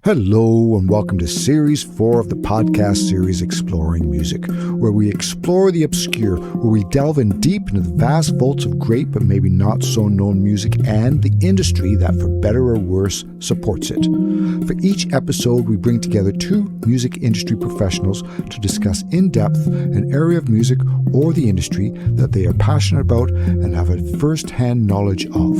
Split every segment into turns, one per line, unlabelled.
Hello and welcome to Series 4 of the podcast series Exploring Music, where we explore the obscure, where we delve in deep into the vast vaults of great but maybe not so known music and the industry that, for better or worse, supports it. For each episode, we bring together two music industry professionals to discuss in depth an area of music or the industry that they are passionate about and have a first-hand knowledge of.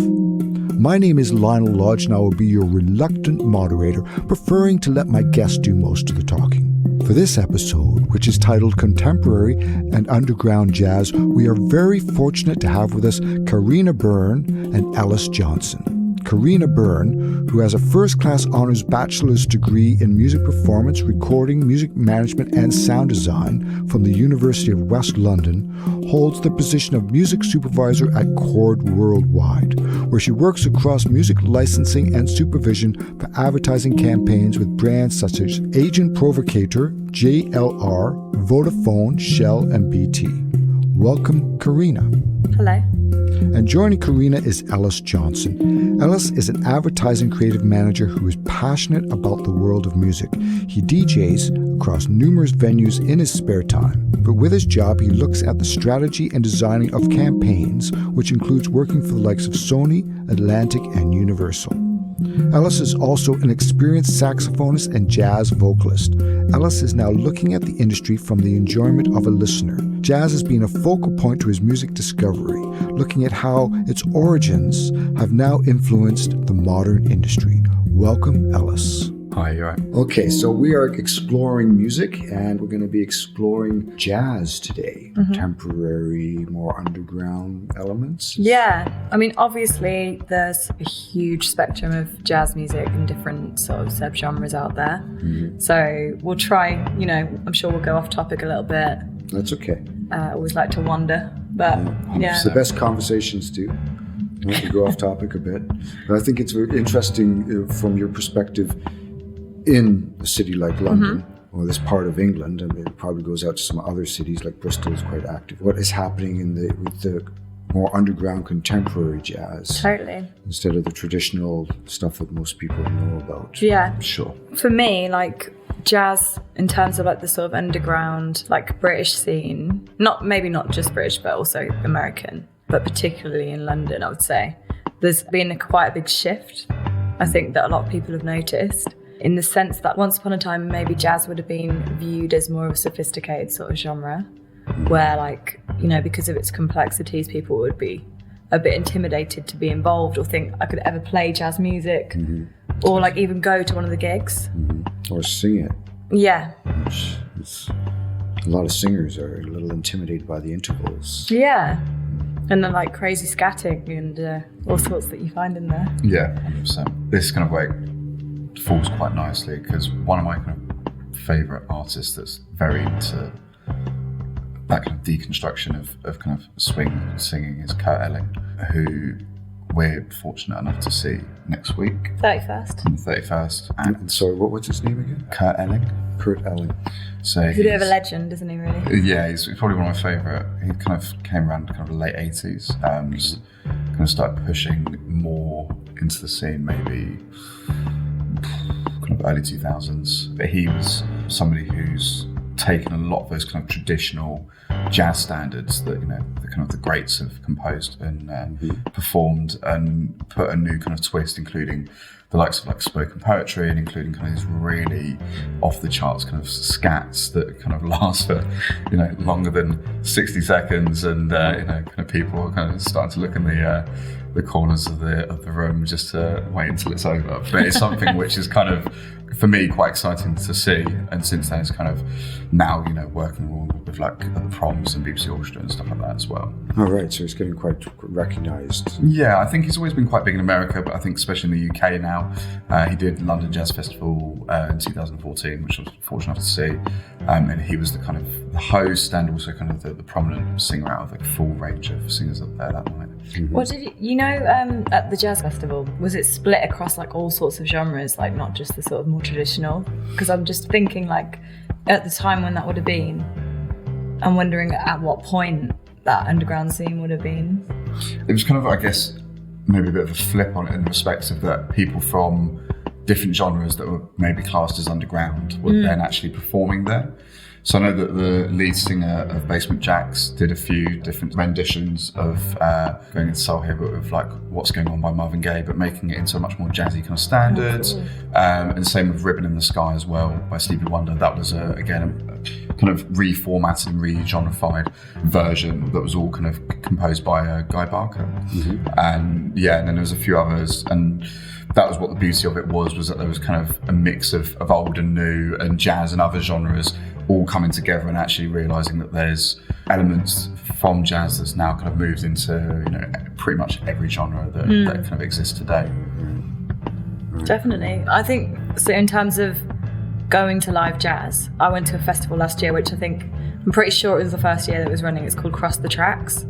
My name is Lionel Lodge and I will be your reluctant moderator, preferring to let my guests do most of the talking. For this episode, which is titled Contemporary and Underground Jazz, we are very fortunate to have with us Karina Byrne and Ellis Johnson. Karina Byrne, who has a first-class honors bachelor's degree in music performance, recording, music management and sound design from the University of West London, holds the position of music supervisor at Chord Worldwide, where she works across music licensing and supervision for advertising campaigns with brands such as Agent Provocateur, JLR, Vodafone, Shell and BT. Welcome, Karina.
Hello.
And joining Karina is Ellis Johnson. Ellis is an advertising creative manager who is passionate about the world of music. He DJs across numerous venues in his spare time, but with his job he looks at the strategy and designing of campaigns, which includes working for the likes of Sony, Atlantic and Universal. Ellis is also an experienced saxophonist and jazz vocalist. Ellis is now looking at the industry from the enjoyment of a listener. Jazz has been a focal point to his music discovery, looking at how its origins have now influenced the modern industry. Welcome, Ellis.
Hi, you're right.
Okay, so we are exploring music and we're going to be exploring jazz today. Contemporary, more underground elements.
Yeah, I mean, obviously there's a huge spectrum of jazz music and different sort of subgenres out there. So we'll try, I'm sure we'll go off topic a little bit.
That's okay.
I always like to wander, but yeah.
It's the best conversations do. We go off topic a bit. But I think it's very interesting from your perspective in a city like London, or this part of England, and it probably goes out to some other cities like Bristol is quite active. What is happening with the more underground contemporary jazz?
Totally.
Instead of the traditional stuff that most people know about.
Yeah.
Sure.
For me, like jazz in terms of like the sort of underground, like British scene, not just British, but also American, but particularly in London, I would say, there's been quite a big shift, I think, that a lot of people have noticed. In the sense that once upon a time, maybe jazz would have been viewed as more of a sophisticated sort of genre, where because of its complexities, people would be a bit intimidated to be involved or think I could ever play jazz music or like even go to one of the gigs.
Or sing it.
Yeah.
A lot of singers are a little intimidated by the intervals.
Yeah. And then like crazy scatting and all sorts that you find in there.
Yeah, 100%. This kind of way falls quite nicely because one of my kind of favourite artists that's very into that kind of deconstruction of kind of swing singing is Kurt Elling, who we're fortunate enough to see next week.
31st.
On the 31st.
And sorry, what's his name again?
Kurt Elling.
Kurt Elling.
So
he's a bit of a legend, isn't he, really?
Yeah, he's probably one of my favourite. He kind of came around kind of the late 80s and kind of started pushing more into the scene maybe kind of early 2000s. But he was somebody who's taken a lot of those kind of traditional jazz standards that the kind of the greats have composed and performed, and put a new kind of twist, including the likes of like spoken poetry and including kind of these really off the charts kind of scats that kind of last for longer than 60 seconds, and kind of people are kind of starting to look in the corners of the room just to wait until it's over. But it's something which is kind of, for me, quite exciting to see. And since then, it's kind of now, working with like the proms and BBC Orchestra and stuff like that as well.
Oh, right. So he's getting quite recognised.
Yeah, I think he's always been quite big in America, but I think especially in the UK now. He did London Jazz Festival in 2014, which I was fortunate enough to see. And he was the kind of the host and also kind of the prominent singer out of like a full range of singers up there that night.
What did at the Jazz Festival, was it split across like all sorts of genres, like not just the sort of more traditional? Because I'm just thinking like at the time when that would have been, I'm wondering at what point that underground scene would have been.
It was kind of, I guess, maybe a bit of a flip on it in the respect of that people from different genres that were maybe classed as underground were then actually performing there. So I know that the lead singer of Basement Jaxx did a few different renditions of going into soul hip with like What's Going On by Marvin Gaye, but making it into a much more jazzy kind of standards. And same with Ribbon in the Sky as well by Stevie Wonder. That was again a kind of reformatted and re-genreified version that was all kind of composed by Guy Barker. And then there was a few others, and that was what the beauty of it was that there was kind of a mix of old and new and jazz and other genres all coming together, and actually realising that there's elements from jazz that's now kind of moved into, you know, pretty much every genre that kind of exists today.
Definitely. I think, so in terms of going to live jazz, I went to a festival last year, which I'm pretty sure it was the first year that it was running. It's called Cross the Tracks.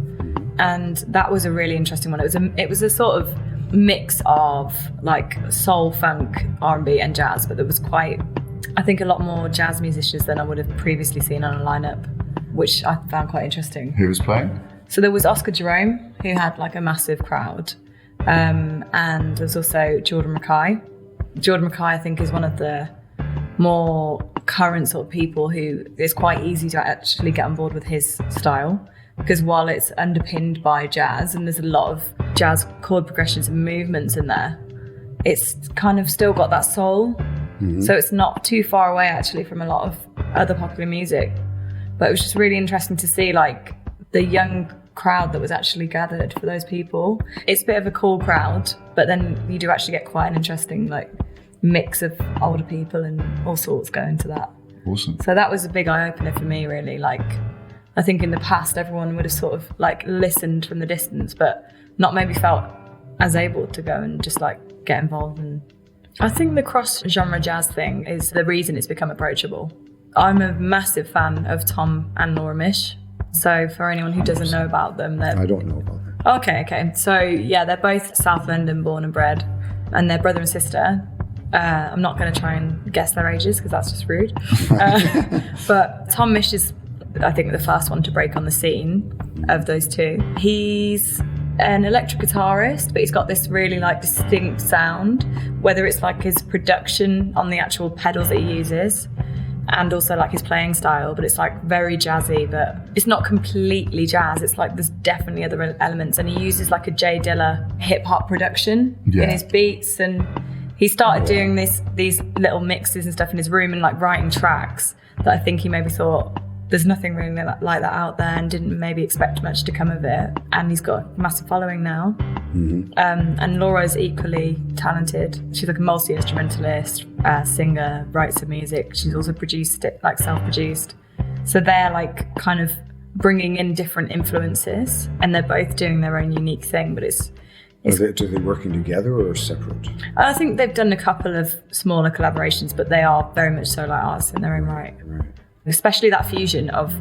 And that was a really interesting one. It was a sort of mix of like soul, funk, R&B and jazz, but there was quite, I think, a lot more jazz musicians than I would have previously seen on a lineup, which I found quite interesting.
Who was playing?
So there was Oscar Jerome, who had like a massive crowd. And there's also Jordan Mackay. Jordan Mackay, I think, is one of the more current sort of people who it's quite easy to actually get on board with his style, because while it's underpinned by jazz and there's a lot of jazz chord progressions and movements in there, it's kind of still got that soul. So it's not too far away actually from a lot of other popular music. But it was just really interesting to see like the young crowd that was actually gathered for those people. It's a bit of a cool crowd, but then you do actually get quite an interesting like mix of older people and all sorts going to that.
Awesome.
So that was a big eye-opener for me, really. Like, I think in the past everyone would have sort of like listened from the distance, but not maybe felt as able to go and just like get involved. And I think the cross-genre jazz thing is the reason it's become approachable. I'm a massive fan of Tom and Laura Misch. So for anyone who doesn't know about them,
I don't know about them.
Okay. So yeah, they're both South London born and bred, and they're brother and sister. I'm not going to try and guess their ages because that's just rude. But Tom Misch is, I think, the first one to break on the scene of those two. He's an electric guitarist, but he's got this really like distinct sound, whether it's like his production on the actual pedals that he uses and also like his playing style, but it's like very jazzy, but it's not completely jazz. It's like there's definitely other elements, and he uses like a Jay Dilla hip hop production in his beats, and he started doing these little mixes and stuff in his room and like writing tracks that I think he maybe thought there's nothing really like that out there, and didn't maybe expect much to come of it. And he's got a massive following now. And Laura's equally talented. She's like a multi-instrumentalist, singer, writes some music. She's also produced it, like self-produced. So they're like kind of bringing in different influences, and they're both doing their own unique thing, but are they working together or separate? I think they've done a couple of smaller collaborations, but they are very much so like artists in their own right. Especially that fusion of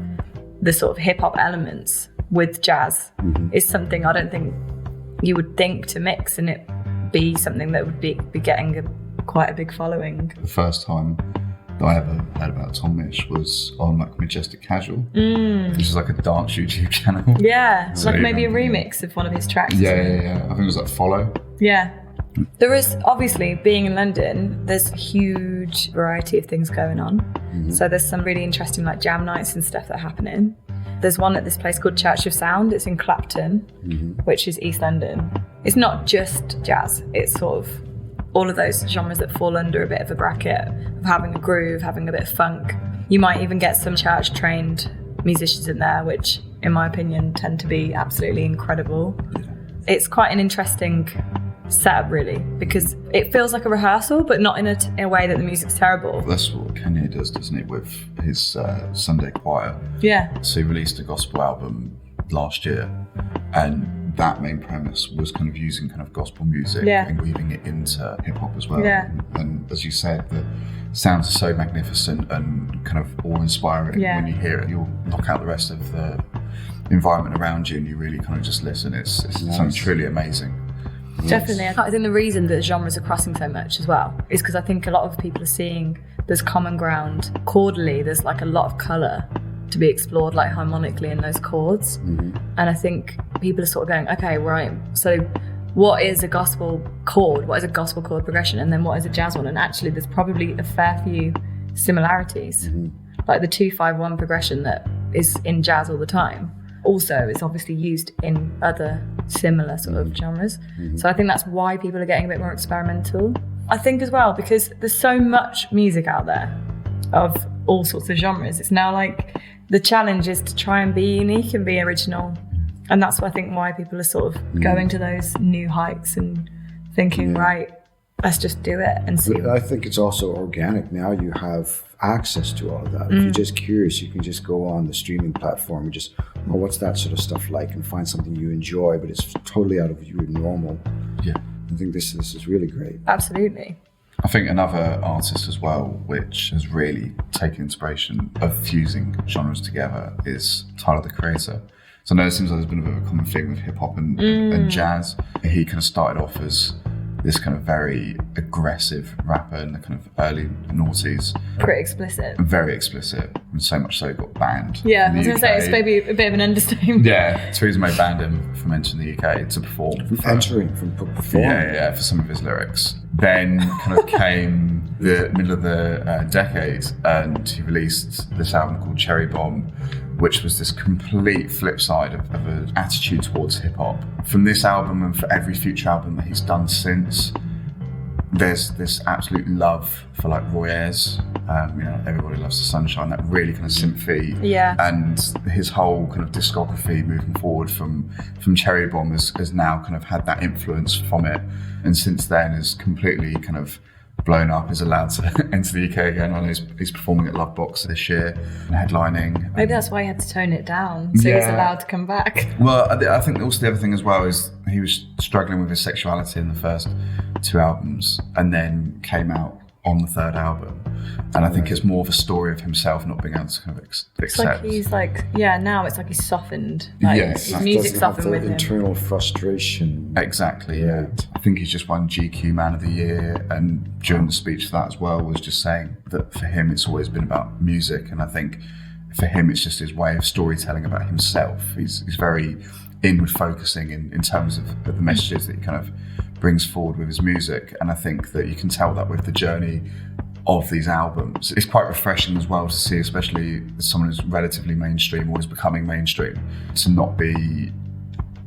the sort of hip-hop elements with jazz is something I don't think you would think to mix and it be something that would be getting quite a big following. The
first time that I ever heard about Tom Misch was on like Majestic Casual, which is like a dance YouTube channel.
Yeah, so like maybe a remix of one of his tracks.
Yeah. I think it was like Follow.
Yeah. There is, obviously, being in London, there's a huge variety of things going on. So there's some really interesting like jam nights and stuff that are happening. There's one at this place called Church of Sound. It's in Clapton, which is East London. It's not just jazz. It's sort of all of those genres that fall under a bit of a bracket of having a groove, having a bit of funk. You might even get some church-trained musicians in there, which, in my opinion, tend to be absolutely incredible. It's quite an interesting setup, really, because it feels like a rehearsal, but not in a way that the music's terrible.
That's what Kanye does, doesn't he, with his Sunday Choir?
Yeah.
So he released a gospel album last year, and that main premise was kind of using kind of gospel music and weaving it into hip hop as well. Yeah. And as you said, the sounds are so magnificent and kind of awe-inspiring. When you hear it, you'll knock out the rest of the environment around you and you really kind of just listen. It's something truly amazing.
Definitely. I think the reason that genres are crossing so much as well is because I think a lot of people are seeing there's common ground. Chordally, there's like a lot of colour to be explored, like harmonically in those chords. And I think people are sort of going, okay, right, so what is a gospel chord, what is a gospel chord progression, and then what is a jazz one. And actually there's probably a fair few similarities. Like the 2-5-1 progression that is in jazz all the time also is obviously used in other similar sort of genres. So I think that's why people are getting a bit more experimental. I think as well, because there's so much music out there of all sorts of genres, it's now like the challenge is to try and be unique and be original. And that's why I think why people are sort of going to those new heights and thinking, right, let's just do it and see.
But I think it's also organic. Now you have access to all of that. If you're just curious, you can just go on the streaming platform and just, what's that sort of stuff like, and find something you enjoy, but it's totally out of your normal.
Yeah.
I think this is really great.
Absolutely.
I think another artist as well, which has really taken inspiration of fusing genres together, is Tyler, the Creator. So I know it seems like there's been a bit of a common thing with hip hop and jazz. He kind of started off as this kind of very aggressive rapper in the kind of early noughties.
Pretty explicit.
Very explicit, and so much so he got banned.
Yeah, I was going to say, it's maybe a bit of an understatement.
Yeah, Theresa May banned him from entering the UK to perform.
From performing.
Yeah, for some of his lyrics. Then kind of came the middle of the decade, and he released this album called Cherry Bomb, which was this complete flip side of an attitude towards hip hop. From this album and for every future album that he's done since, there's this absolute love for like Roy Ayers. Everybody Loves the Sunshine, that really kind of synthy.
Yeah.
And his whole kind of discography moving forward from Cherry Bomb has now kind of had that influence from it. And since then is completely kind of blown up, is allowed to enter the UK again. I know he's performing at Lovebox this year and headlining.
Maybe that's why he had to tone it down, so he's allowed to come back.
Well, I think also the other thing as well is he was struggling with his sexuality in the first 2 albums and then came out on the 3rd album. And I think it's more of a story of himself not being able to kind of accept.
It's like he's like, now it's like he's softened. Like his music softened with him.
Internal frustration.
Exactly, yeah. I think he's just won GQ Man of the Year, and during the speech for that as well was just saying that for him it's always been about music, and I think for him it's just his way of storytelling about himself. He's very inward focusing in terms of the messages that he kind of brings forward with his music, and I think that you can tell that with the journey of these albums. It's quite refreshing as well to see, especially as someone who's relatively mainstream or is becoming mainstream, to not be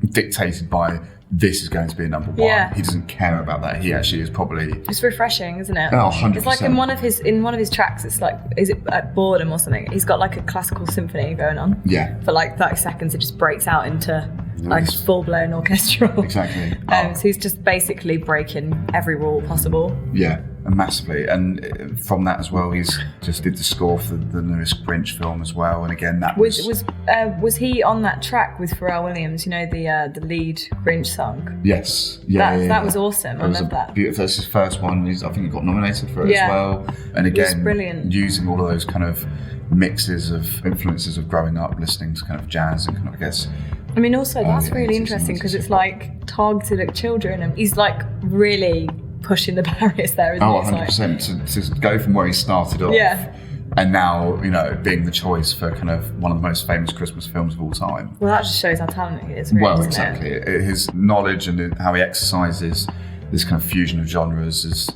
dictated by this is going to be a number 1.
Yeah.
He doesn't care about that. He actually is probably...
It's refreshing, isn't it?
Oh, 100%.
It's like in one of his tracks, it's like, is it at Boredom or something? He's got like a classical symphony going on.
Yeah.
For like 30 seconds, it just breaks out into like full-blown orchestral.
Exactly.
So he's just basically breaking every rule possible.
Yeah, massively. And from that as well, he's just did the score for the newest Grinch film as well. And again, that
was he on that track with Pharrell Williams? The lead Grinch song.
Yes.
That was awesome. I love that.
Beautiful. That's his first one. I think he got nominated for it as well. And again,
brilliant.
Using all of those kind of mixes of influences of growing up listening to kind of jazz and kind of, I guess.
I mean, also that's really interesting because it's like targeted at children, and he's like really pushing the barriers there, isn't he?
100%. To go from where he started off, and now being the choice for kind of one of the most famous Christmas films of all time.
Well, that just shows how talented he is. Really,
well, exactly. His knowledge and how he exercises this kind of fusion of genres is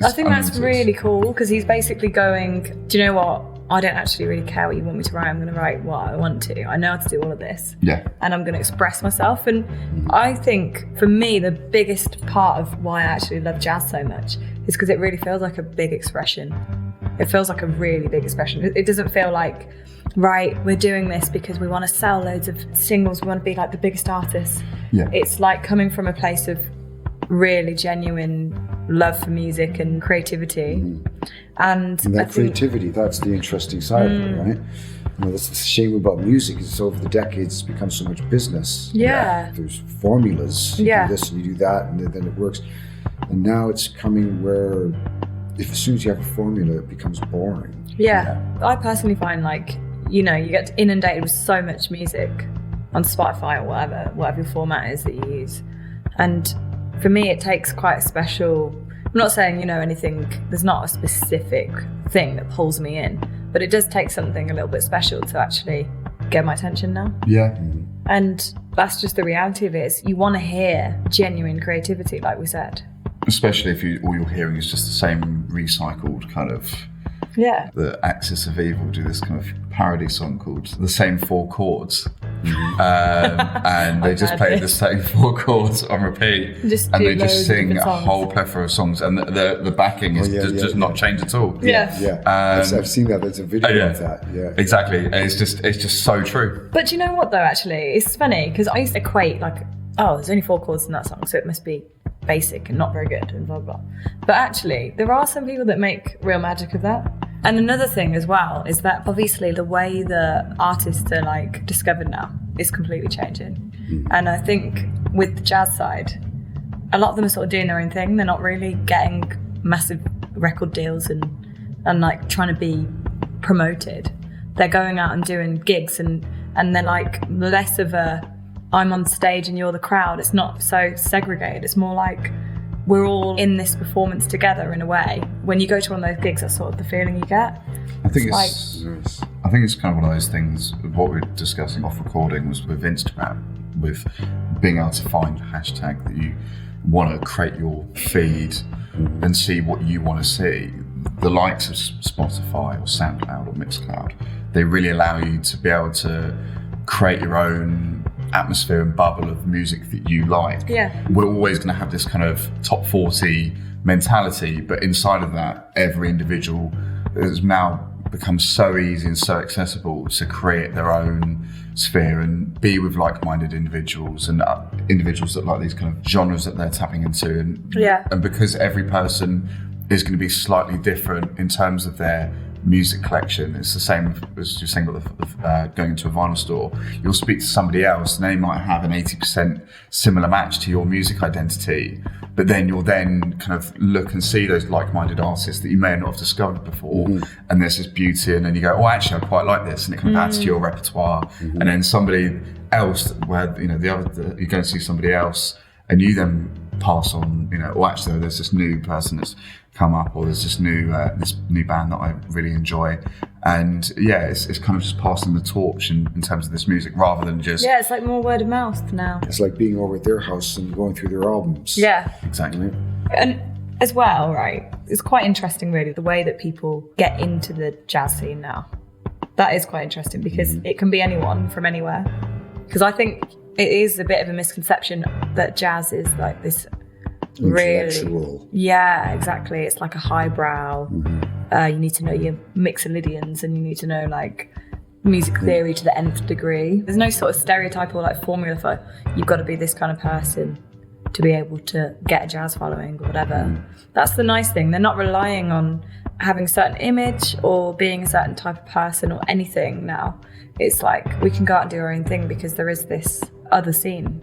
I think that's really cool because he's basically going, do you know what? I don't actually really care what you want me to write. I'm going to write what I want to. I know how to do all of this.
Yeah.
And I'm going to express myself. And I think, for me, the biggest part of why I actually love jazz so much is because it really feels like a big expression. It feels like a really big expression. It doesn't feel like, right, we're doing this because we want to sell loads of singles. We want to be like the biggest artists.
Yeah.
It's like coming from a place of really genuine love for music and creativity. And
that creativity, that's the interesting side of it, right? That's the shame about music is over the decades it's become so much business.
Yeah.
There's formulas. You do this and you do that and then it works. And now it's coming where as soon as you have a formula, it becomes boring.
Yeah. I personally find you get inundated with so much music on Spotify or whatever your format is that you use. And for me, it takes quite a special... I'm not saying, anything, there's not a specific thing that pulls me in, but it does take something a little bit special to actually get my attention now.
Yeah.
And that's just the reality of it. Is you want to hear genuine creativity, like we said.
Especially if all you're hearing is just the same recycled kind of...
Yeah.
The Axis of Evil do this kind of parody song called The Same 4 Chords. And they just play the same 4 chords on repeat. And they just sing a whole plethora of songs. And the backing is just not changed at all.
Yeah.
I've seen that. There's a video of that. Yeah.
Exactly. And it's just so true.
But do you know what though, actually? It's funny because I used to equate like, oh, there's only 4 chords in that song, so it must be basic and not very good and blah, blah. But actually, there are some people that make real magic of that. And another thing as well is that obviously the way that artists are like discovered now is completely changing. And I think with the jazz side, a lot of them are sort of doing their own thing. They're not really getting massive record deals and like trying to be promoted. They're going out and doing gigs and they're like less of a I'm on stage and you're the crowd. It's not so segregated. It's more like we're all in this performance together in a way. When you go to one of those gigs, that's sort of the feeling you get.
I think it's kind of one of those things. What we were discussing off recording was with Instagram, with being able to find a hashtag that you want to create your feed and see what you want to see. The likes of Spotify or SoundCloud or Mixcloud, they really allow you to be able to create your own atmosphere and bubble of music that you like.
Yeah.
We're always going to have this kind of top 40 mentality, but inside of that, every individual has now become so easy and so accessible to create their own sphere and be with like-minded individuals and individuals that like these kind of genres that they're tapping into. And because every person is going to be slightly different in terms of their music collection. It's the same as you're saying about going into a vinyl store. You'll speak to somebody else and they might have an 80% similar match to your music identity, but then you'll then kind of look and see those like-minded artists that you may not have discovered before, and there's this beauty, and then you go, oh, actually I quite like this, and it kind of adds to your repertoire. And then somebody else, where you go and see somebody else and you then pass on, oh, actually there's this new person that's come up, or there's this new band that I really enjoy, and it's kind of just passing the torch in terms of this music rather than just
it's like more word of mouth now.
It's like being over at their house and going through their albums.
Exactly.
And as well, right, it's quite interesting really the way that people get into the jazz scene now. That is quite interesting because it can be anyone from anywhere, because I think it is a bit of a misconception that jazz is like this really, exactly. It's like a highbrow. You need to know your mixolydians and you need to know like music theory to the nth degree. There's no sort of stereotype or like formula for you've got to be this kind of person to be able to get a jazz following or whatever. That's the nice thing. They're not relying on having a certain image or being a certain type of person or anything now. It's like we can go out and do our own thing because there is this other scene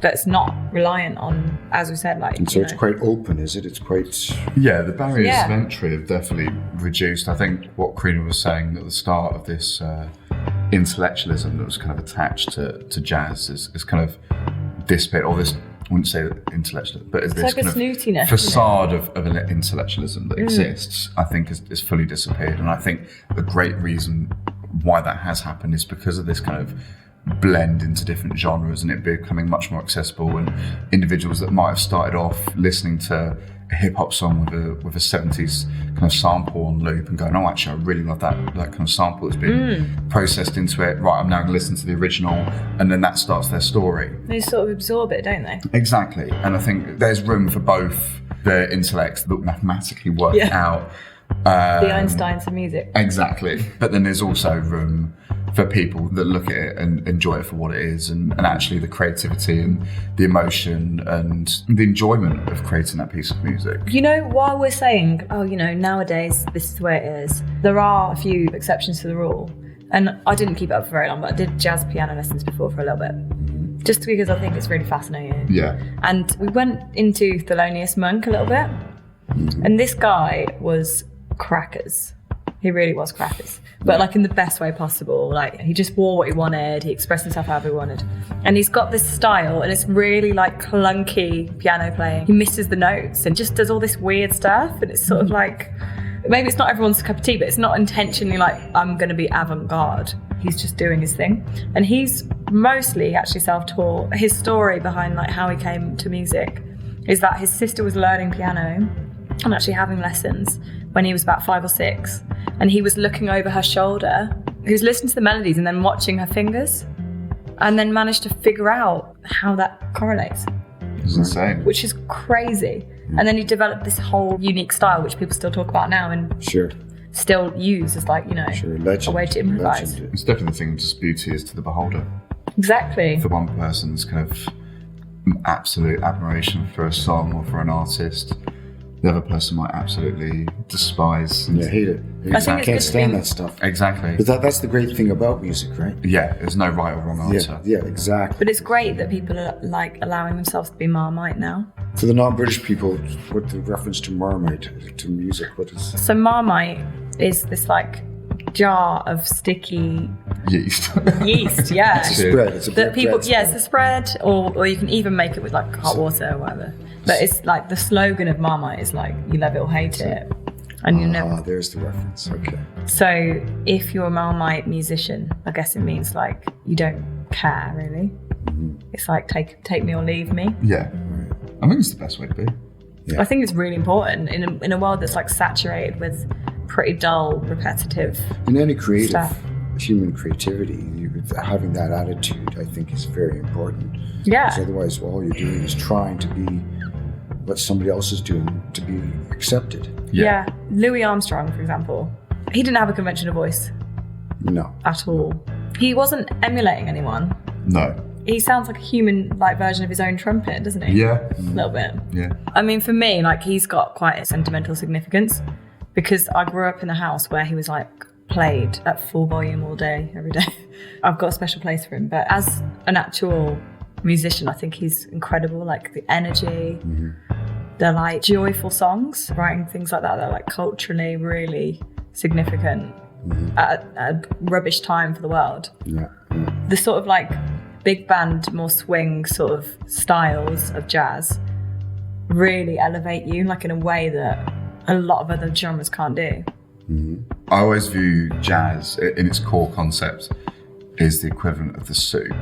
that's not reliant on, as we said, like.
And so it's quite open, is it? It's quite.
The barriers of entry have definitely reduced. I think what Karina was saying at the start of this intellectualism that was kind of attached to jazz is kind of dissipated, or this. I wouldn't say intellectual, but it's this
like
kind of facade of an intellectualism that exists, I think is fully dissipated. And I think a great reason why that has happened is because of this kind of blend into different genres and it becoming much more accessible, and individuals that might have started off listening to a hip-hop song with a 70s kind of sample on loop and going, oh, actually I really love that kind of sample that's been processed into it, right, I'm now going to listen to the original, and then that starts their story.
They sort of absorb it, don't they?
Exactly. And I think there's room for both the intellects that mathematically work out
the Einsteins of music.
Exactly. But then there's also room for people that look at it and enjoy it for what it is, and actually the creativity and the emotion and the enjoyment of creating that piece of music.
While we're saying, nowadays this is the way it is, there are a few exceptions to the rule. And I didn't keep it up for very long, but I did jazz piano lessons before for a little bit. Just because I think it's really fascinating.
Yeah.
And we went into Thelonious Monk a little bit. And this guy was crackers. He really was crackers. But like in the best way possible. Like he just wore what he wanted. He expressed himself however he wanted. And he's got this style and it's really like clunky piano playing. He misses the notes and just does all this weird stuff. And it's sort of like, maybe it's not everyone's cup of tea, but it's not intentionally like, I'm going to be avant-garde. he's just doing his thing. And he's mostly actually self-taught. His story behind like how he came to music is that his sister was learning piano and actually having lessons when he was about 5 or 6. And he was looking over her shoulder. He was listening to the melodies and then watching her fingers, and then managed to figure out how that correlates.
It's insane.
Which is crazy. And then he developed this whole unique style, which people still talk about now and still use as like, a way to improvise.
It's definitely the thing, just beauty is to the beholder.
Exactly.
For one person's kind of absolute admiration for a song or for an artist, the other person might absolutely despise and
hate it.
I think
can't stand that stuff.
Exactly.
But that's the great thing about music, right?
Yeah, there's no right or wrong answer.
Yeah, exactly.
But it's great that people are like allowing themselves to be Marmite now.
For the non-British people, what the reference to Marmite, to music, what is...
So Marmite is this like jar of sticky
yeast,
yeah.
It's a spread. It's a
that people,
bread
it's a spread, or you can even make it with like hot water or whatever. But it's like the slogan of Marmite is like, you love it or hate it. And you never.
There's the reference. Okay.
So if you're a Marmite musician, I guess it means like you don't care really. Mm-hmm. It's like take me or leave me.
Yeah. I think it's the best way to be.
Yeah. I think it's really important in a world that's like saturated with pretty dull, repetitive
in any creative
stuff.
Human creativity, having that attitude, I think, is very important.
Yeah.
Because otherwise, all you're doing is trying to be what somebody else is doing to be accepted.
Yeah. Louie Armstrong, for example, he didn't have a conventional voice.
No.
At all. He wasn't emulating anyone.
No.
He sounds like a human-like version of his own trumpet, doesn't he?
Yeah.
A little bit.
Yeah.
I mean, for me, like, he's got quite a sentimental significance because I grew up in a house where he was, like, played at full volume all day, every day. I've got a special place for him. But as an actual musician, I think he's incredible. Like, the energy, they're, like, joyful songs, writing things like that. They're, like, culturally really significant at a rubbish time for the world.
Yeah.
The sort of, like, big band, more swing sort of styles of jazz really elevate you, like in a way that a lot of other genres can't do.
I always view jazz in its core concept is the equivalent of the suit.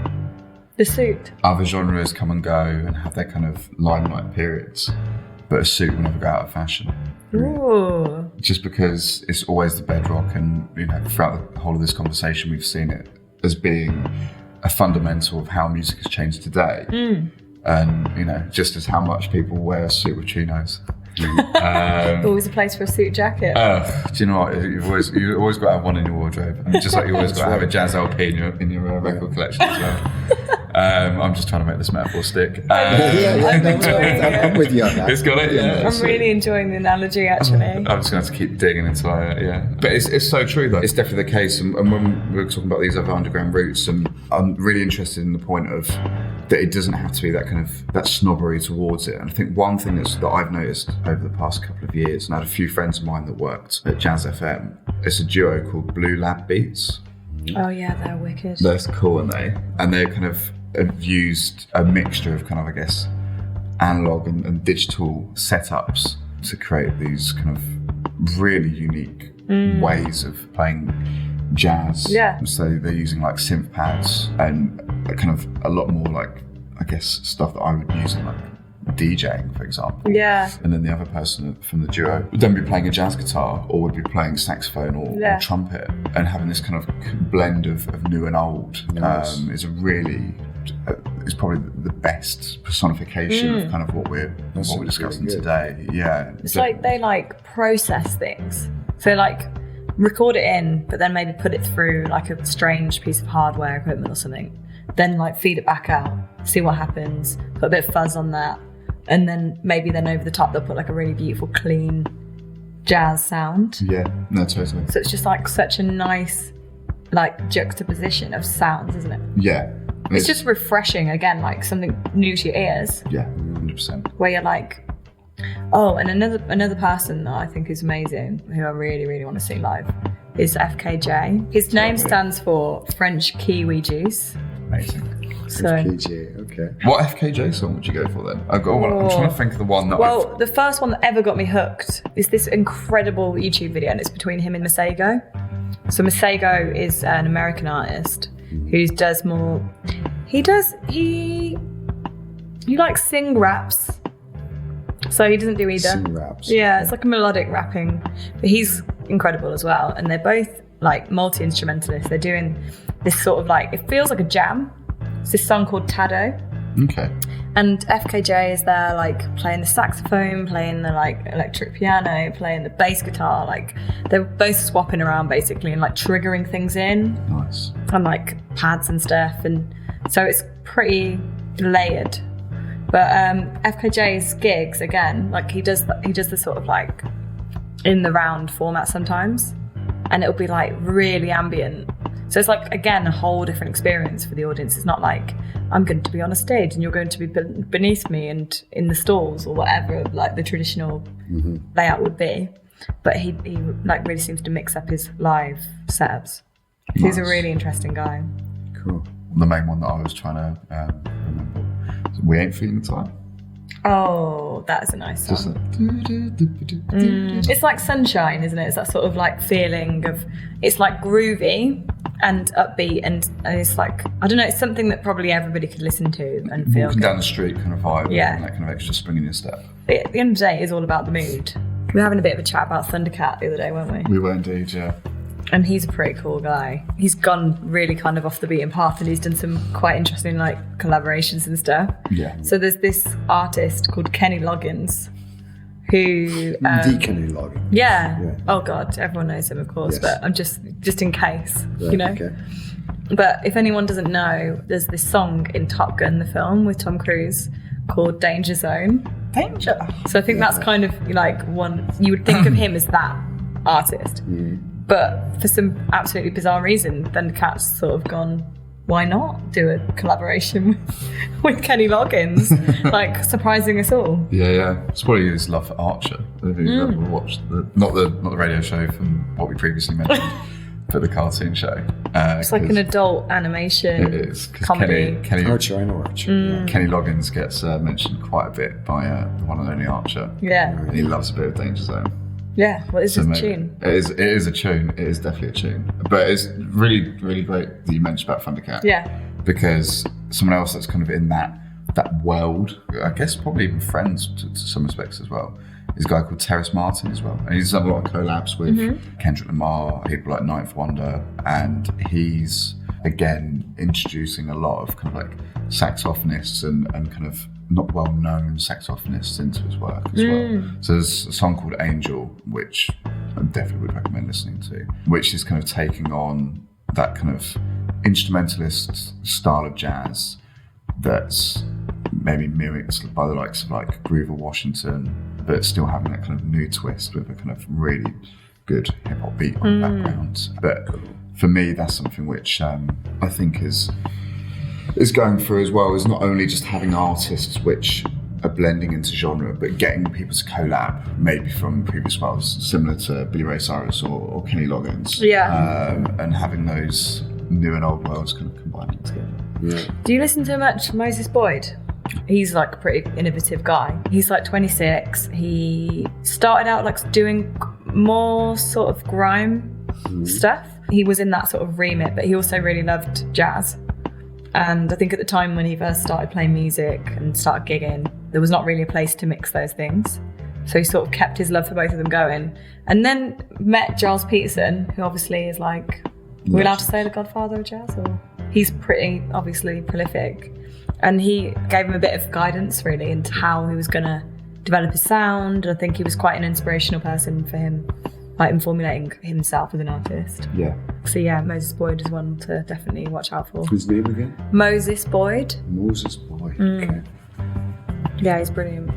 The suit.
Other genres come and go and have their kind of limelight periods, but a suit will never go out of fashion.
Ooh.
Just because it's always the bedrock, and throughout the whole of this conversation we've seen it as being a fundamental of how music has changed today. And just as how much people wear a suit with chinos.
Always a place for a suit jacket.
Do you know what? You've always got to have one in your wardrobe. And just like you always got to have a jazz LP in your record collection as well. I'm just trying to make this metaphor stick.
I'm with you on that.
It's got it. Yeah.
I'm really enjoying the analogy, actually.
I'm just going to have to keep digging into it. Yeah, but it's so true though. It's definitely the case. And when we're talking about these other underground roots, and I'm really interested in the point of that it doesn't have to be that kind of that snobbery towards it. And I think one thing that I've noticed over the past couple of years, and I had a few friends of mine that worked at Jazz FM. It's a duo called Blue Lab Beats.
Oh yeah, they're wicked.
That's cool, aren't they? And they kind of have used a mixture of kind of, I guess, analog and digital setups to create these kind of really unique ways of playing jazz.
Yeah.
So they're using like synth pads and kind of a lot more like, I guess, stuff that I would use in like DJing, for example.
Yeah.
And then the other person from the duo would then be playing a jazz guitar or would be playing saxophone or trumpet, and having this kind of blend of new and old.
Nice.
Is a really is probably the best personification of kind of what we're discussing today. Yeah.
It's like they like process things. So like record it in, but then maybe put it through like a strange piece of hardware equipment or something. Then like feed it back out, see what happens, put a bit of fuzz on that. And then maybe over the top they'll put like a really beautiful, clean jazz sound.
Yeah, no, totally.
So it's just like such a nice like juxtaposition of sounds, isn't it?
Yeah.
It's just refreshing, again, like something new to your ears.
Yeah, 100%.
Where you're like, oh, and another person that I think is amazing, who I really, really want to see live, is FKJ. His name stands for French Kiwi Juice.
Amazing.
So,
FKJ, okay.
What FKJ song would you go for then? I'm trying to think of the one that
the first one that ever got me hooked is this incredible YouTube video, and it's between him and Masego. So Masego is an American artist who does more. He likes sing raps. So he doesn't do either.
Sing raps.
Yeah, it's like a melodic rapping. But he's incredible as well. And they're both like multi-instrumentalists. They're doing this sort of like, it feels like a jam. It's this song called Tado.
Okay.
And FKJ is there like playing the saxophone, playing the like electric piano, playing the bass guitar. Like they're both swapping around basically and like triggering things in.
Nice.
And like pads and stuff. And so it's pretty layered. But FKJ's gigs, again, like he does the sort of like in the round format sometimes. And it'll be like really ambient. So it's like, again, a whole different experience for the audience. It's not like I'm going to be on a stage and you're going to be beneath me and in the stalls or whatever, like the traditional layout would be. But he like really seems to mix up his live setups. Nice. He's a really interesting guy.
Cool. The main one that I was trying to remember. We Ain't Feeling Time.
Oh, that is a nice song. It's like Sunshine, isn't it? It's that sort of like feeling of, it's like groovy and upbeat and it's like, I don't know, it's something that probably everybody could listen to and feel
walking
good.
Down the street kind of vibe.
Yeah.
And that kind of extra spring in your step.
But at the end of the day, it's all about the mood. We were having a bit of a chat about Thundercat the other day, weren't we?
We were indeed, yeah.
And he's a pretty cool guy. He's gone really kind of off the beaten path and he's done some quite interesting like collaborations and stuff.
Yeah.
So there's this artist called Kenny Loggins who...
the Kenny Loggins.
Yeah. Oh God, everyone knows him of course,
Yes.
but I'm just in case,
Right,
you know.
Okay.
But if anyone doesn't know, there's this song in Top Gun, the film with Tom Cruise called Danger Zone.
Danger.
So I think that's kind of like one, you would think of him as that artist. But for some absolutely bizarre reason, Thundercat's sort of gone, why not do a collaboration with Kenny Loggins? Like, surprising us all.
Yeah. It's probably his love for Archer. Have you ever watched not the radio show from what we previously mentioned, but the cartoon show?
It's like an adult animation
It is. 'Cause
comedy.
Kenny
Archer, I know Archer. Yeah.
Kenny Loggins gets mentioned quite a bit by the one and only Archer.
Yeah.
And he loves a bit of Danger Zone.
Yeah. What is
So
this
maybe-
tune?
It is a tune. It is definitely a tune. But it's really, really great that you mentioned about Thundercat.
Yeah.
Because someone else that's kind of in that world, I guess probably even friends to some respects as well, is a guy called Terrace Martin as well. And he's done a lot of collabs with Kendrick Lamar, people like Ninth Wonder, and he's, again, introducing a lot of kind of like saxophonists and kind of not well-known saxophonists into his work as well. So there's a song called Angel, which I definitely would recommend listening to, which is kind of taking on that kind of instrumentalist style of jazz that's maybe mimicked by the likes of like Groove Washington, but still having that kind of new twist with a kind of really good hip-hop beat on the background. But for me, that's something which I think is going through as well, is not only just having artists which are blending into genre, but getting people to collab, maybe from previous worlds, similar to Billy Ray Cyrus or Kenny Loggins.
Yeah.
And having those new and old worlds kind of combining together.
Yeah.
Do you listen to much Moses Boyd? He's like a pretty innovative guy. He's like 26. He started out like doing more sort of grime stuff. He was in that sort of remit, but he also really loved jazz. And I think at the time when he first started playing music and started gigging, there was not really a place to mix those things. So he sort of kept his love for both of them going. And then met Giles Peterson, who obviously is like, are we allowed to say the godfather of jazz? Or he's pretty obviously prolific. And he gave him a bit of guidance really into how he was going to develop his sound. I think he was quite an inspirational person for him, like in formulating himself as an artist.
Yeah.
So yeah, Moses Boyd is one to definitely watch out for.
His name again?
Moses Boyd.
Moses Boyd. Okay.
Yeah, he's brilliant.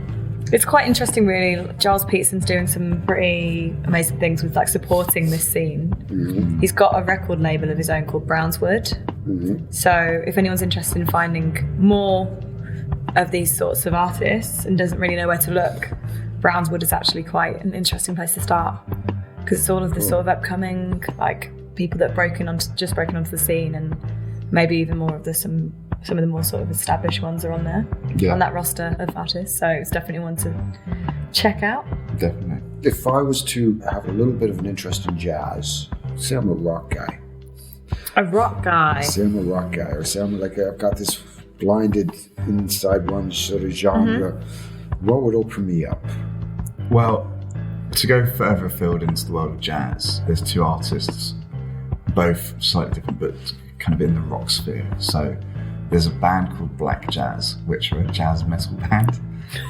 It's quite interesting really. Giles Peterson's doing some pretty amazing things with like supporting this scene. He's got a record label of his own called Brownswood. So if anyone's interested in finding more of these sorts of artists and doesn't really know where to look, Brownswood is actually quite an interesting place to start, because it's all of the sort of upcoming like people that just broken onto the scene, and maybe even more of some of the more sort of established ones are on there, on that roster of artists. So it's definitely one to check out.
Definitely.
If I was to have a little bit of an interest in jazz, say I'm a rock guy.
A rock guy.
Say I'm a rock guy, or say I'm like I've got this blinded inside one sort of genre. What would open me up?
Well, to go further afield into the world of jazz, there's two artists, both slightly different, but kind of in the rock sphere. So there's a band called Black Jazz, which are a jazz metal band,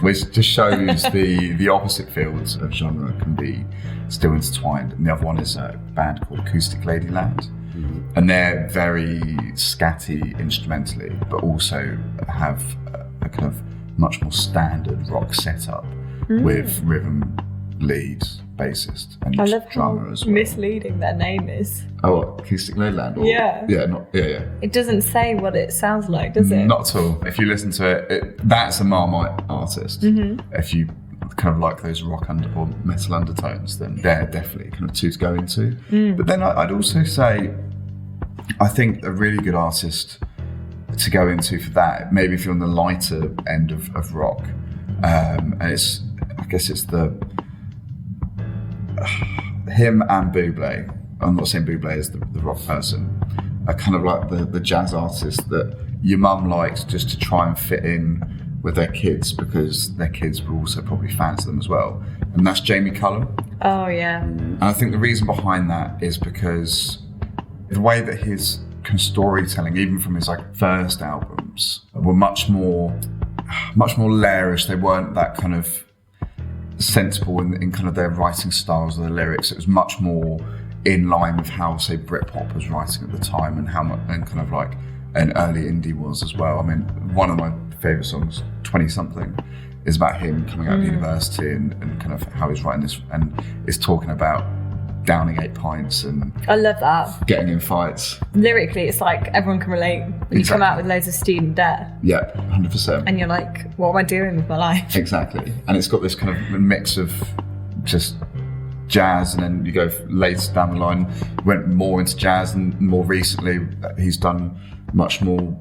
which just shows the opposite fields of genre can be still intertwined. And the other one is a band called Acoustic Ladyland. And they're very scatty instrumentally, but also have a kind of much more standard rock setup with rhythm, lead, bassist, and
I love
drummer
how
as well.
misleading their name is.
Oh, what, Acoustic Ladyland? Or,
Yeah.
Yeah.
It doesn't say what it sounds like, does it?
Not at all. If you listen to it, that's a Marmite artist. If you kind of like those rock or metal undertones, then they're definitely kind of two to go into. But then I'd also say, I think a really good artist to go into for that, maybe if you're on the lighter end of rock, and I guess it's him and Bublé. I'm not saying Bublé is the rock person, are kind of like the jazz artist that your mum liked just to try and fit in with their kids, because their kids were also probably fans of them as well. And that's Jamie Cullum.
Oh, yeah.
And I think the reason behind that is because the way that his kind of storytelling, even from his like first albums, were much more lairish. They weren't that kind of sensible in kind of their writing styles or their lyrics. It was much more in line with how, say, Britpop was writing at the time, and how much, and kind of like an early indie was as well. I mean, one of my favourite songs, 20 Something, is about him coming out of university and kind of how he's writing this, and is talking about downing 8 pints and
I love that.
getting in fights.
Lyrically, it's like everyone can relate. When you come out with loads of student debt.
Yeah, 100%.
And you're like, what am I doing with my life?
Exactly. And it's got this kind of mix of just jazz, and then you go later down the line, went more into jazz, and more recently he's done much more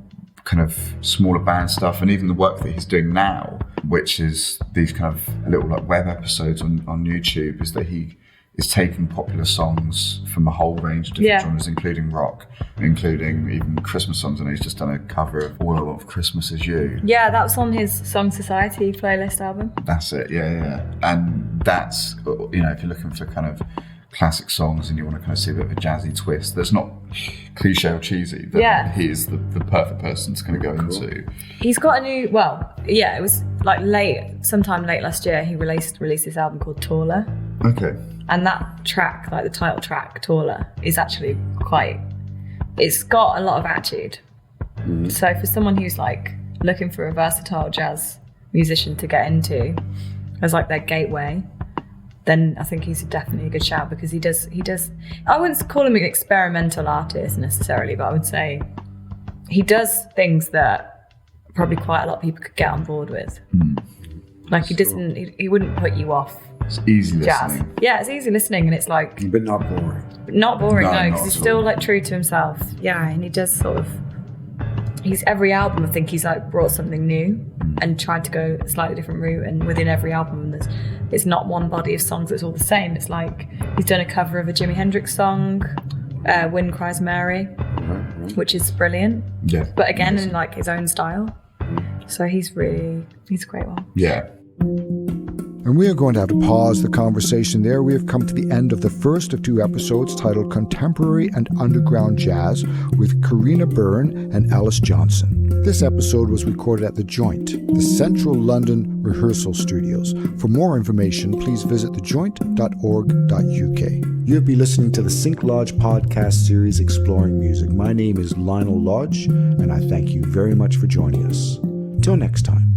kind of smaller band stuff, and even the work that he's doing now, which is these kind of little like web episodes on YouTube, is that he is taking popular songs from a whole range of different genres, including rock, including even Christmas songs. And he's just done a cover of All I Want for Christmas Is You.
Yeah, that was on his Song Society playlist album.
That's it, yeah. And that's, you know, if you're looking for kind of classic songs and you want to kind of see a bit of a jazzy twist that's not cliche or cheesy, then he is the perfect person to kind of go into. He's got a new,
it was like sometime late last year, he released this album called Taller.
Okay.
And that track, like the title track, Taller, is actually it's got a lot of attitude. So for someone who's like looking for a versatile jazz musician to get into as like their gateway, then I think he's definitely a good shout, because he does, I wouldn't call him an experimental artist necessarily, but I would say he does things that probably quite a lot of people could get on board with. Like he wouldn't put you off.
It's easy
jazz.
listening.
Yeah, it's easy listening, and it's like...
But not boring.
Not boring, no,
not
because he's still like true to himself. Yeah, and he does sort of... every album, I think he's like brought something new and tried to go a slightly different route, and within every album it's not one body of songs that's all the same. It's like he's done a cover of a Jimi Hendrix song, Wind Cries Mary, which is brilliant.
Yeah.
But again, in like his own style. So he's a great one.
Yeah.
And we are going to have to pause the conversation there. We have come to the end of the first of 2 episodes titled Contemporary and Underground Jazz with Karina Byrne and Ellis Johnson. This episode was recorded at The Joint, the Central London Rehearsal Studios. For more information, please visit thejoint.org.uk. You'll be listening to the SyncLodge Podcast Series Exploring Music. My name is Lionel Lodge, and I thank you very much for joining us. Till next time.